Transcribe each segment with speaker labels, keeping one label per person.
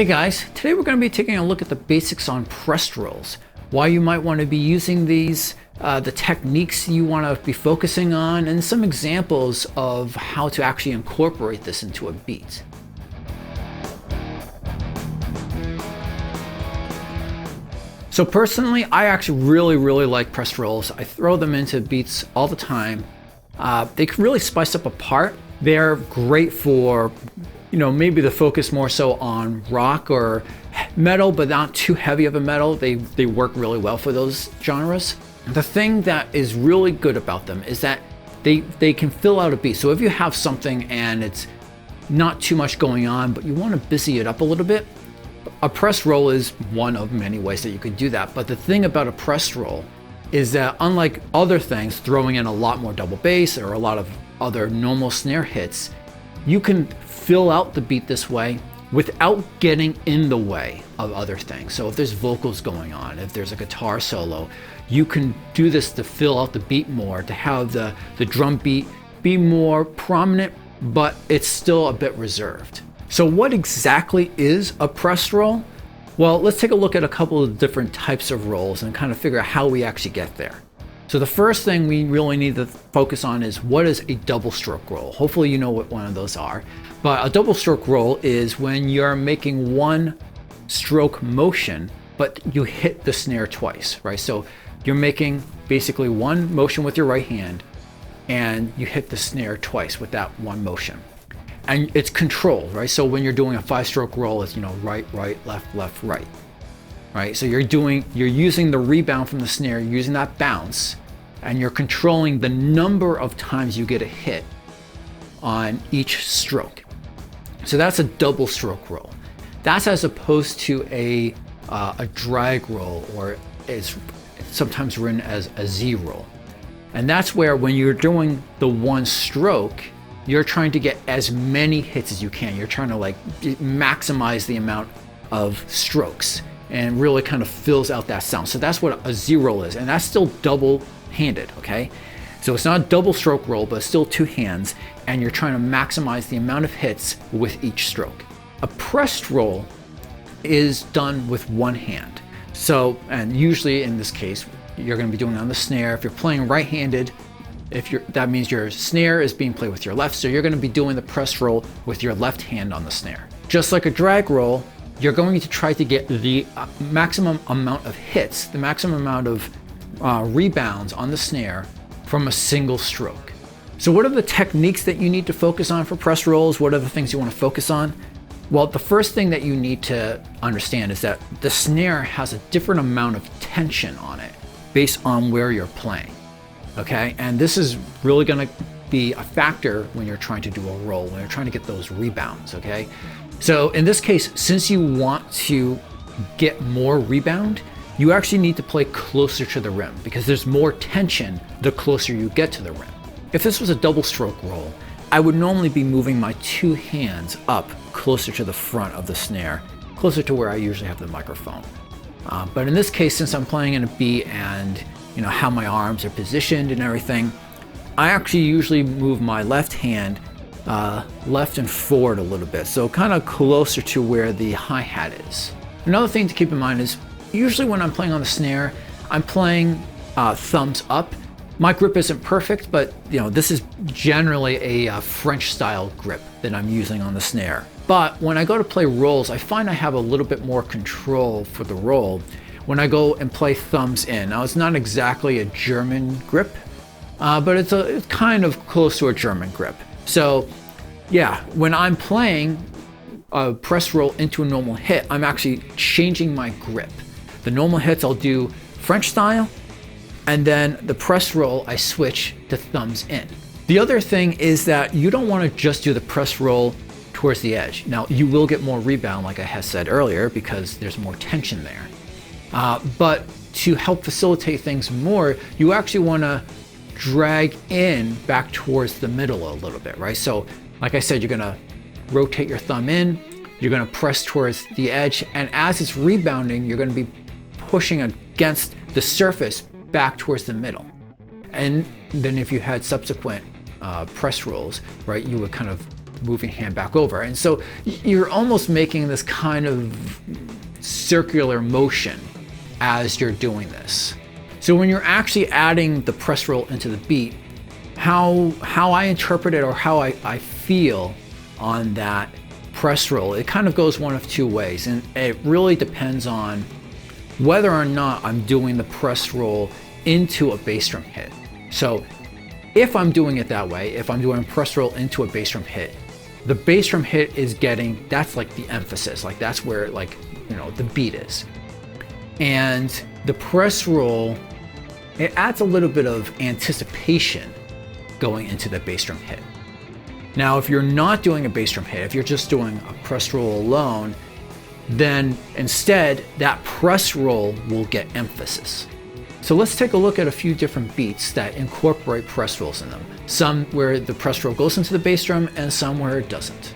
Speaker 1: Hey guys, today we're going to be taking a look at the basics on pressed rolls, why you might want to be using these, the techniques you want to be focusing on, and some examples of how to actually incorporate this into a beat. So personally, I actually really like pressed rolls. I throw them into beats all the time. They can really spice up a part. They're great for, maybe the focus more so on rock or metal, but not too heavy of a metal. They work really well for those genres. The thing that is really good about them is that they can fill out a beat. So if you have something and it's not too much going on, but you want to busy it up a little bit, a pressed roll is one of many ways that you could do that. But the thing about a pressed roll is that unlike other things, throwing in a lot more double bass or a lot of other normal snare hits, you can fill out the beat this way without getting in the way of other things. So if there's vocals going on, if there's a guitar solo, you can do this to fill out the beat more, to have the drum beat be more prominent, but it's still a bit reserved. So what exactly is a pressed roll? Well, let's take a look at a couple of different types of rolls and kind of figure out how we actually get there. So the first thing we really need to focus on is, what is a double stroke roll? Hopefully you know what one of those are. But a double stroke roll is when you're making one stroke motion, but you hit the snare twice, right? So you're making basically one motion with your right hand and you hit the snare twice with that one motion. And it's controlled, right? So when you're doing a 5-stroke roll, it's, right, left, right? So you're using the rebound from the snare, you're using that bounce, and you're controlling the number of times you get a hit on each stroke. So that's a double stroke roll. That's as opposed to a drag roll, or it's sometimes written as a Z roll. And that's where, when you're doing the one stroke, you're trying to get as many hits as you can. You're trying to maximize the amount of strokes and really kind of fills out that sound. So that's what a Z roll is, and that's still double-handed, okay? So it's not a double stroke roll, but it's still two hands, and you're trying to maximize the amount of hits with each stroke. A pressed roll is done with one hand. So, and usually in this case, you're gonna be doing it on the snare. If you're playing right-handed, that means your snare is being played with your left, so you're going to be doing the press roll with your left hand on the snare. Just like a drag roll, you're going to try to get the maximum amount of hits, the maximum amount of rebounds on the snare from a single stroke. So what are the techniques that you need to focus on for press rolls? What are the things you want to focus on? Well, the first thing that you need to understand is that the snare has a different amount of tension on it based on where you're playing. Okay, and this is really going to be a factor when you're trying to do a roll, when you're trying to get those rebounds, okay? So in this case, since you want to get more rebound, you actually need to play closer to the rim, because there's more tension the closer you get to the rim. If this was a double stroke roll, I would normally be moving my two hands up closer to the front of the snare, closer to where I usually have the microphone. But in this case, since I'm playing in a beat and how my arms are positioned and everything, I actually usually move my left hand left and forward a little bit, so kind of closer to where the hi-hat is. Another thing to keep in mind is, usually when I'm playing on the snare, I'm playing thumbs up. My grip isn't perfect, but this is generally a French style grip that I'm using on the snare. But when I go to play rolls, I find I have a little bit more control for the roll when I go and play thumbs in. Now, it's not exactly a German grip, but it's kind of close to a German grip. So yeah, when I'm playing a press roll into a normal hit, I'm actually changing my grip. The normal hits I'll do French style, and then the press roll I switch to thumbs in. The other thing is that you don't want to just do the press roll towards the edge. Now, you will get more rebound, like I had said earlier, because there's more tension there. But to help facilitate things more, you actually want to drag in back towards the middle a little bit, right? So like I said, you're going to rotate your thumb in, you're going to press towards the edge, and as it's rebounding, you're going to be pushing against the surface back towards the middle. And then if you had subsequent press rolls, right, you would kind of moving hand back over. And so you're almost making this kind of circular motion as you're doing this. So when you're actually adding the press roll into the beat, how I interpret it, or how I feel on that press roll, it kind of goes one of two ways, and it really depends on whether or not I'm doing the press roll into a bass drum hit. So if I'm doing it that way, if I'm doing a press roll into a bass drum hit, the bass drum hit is getting, that's like the emphasis, like that's where, like, you know, the beat is. And the press roll, it adds a little bit of anticipation going into the bass drum hit. Now, if you're not doing a bass drum hit, if you're just doing a press roll alone, then instead that press roll will get emphasis. So let's take a look at a few different beats that incorporate press rolls in them. Some where the press roll goes into the bass drum and some where it doesn't.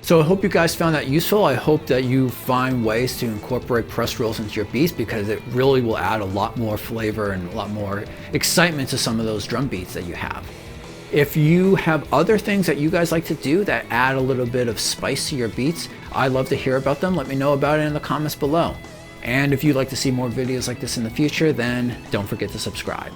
Speaker 1: So I hope you guys found that useful. I hope that you find ways to incorporate press rolls into your beats, because it really will add a lot more flavor and a lot more excitement to some of those drum beats that you have. If you have other things that you guys like to do that add a little bit of spice to your beats, I'd love to hear about them. Let me know about it in the comments below. And if you'd like to see more videos like this in the future, then don't forget to subscribe.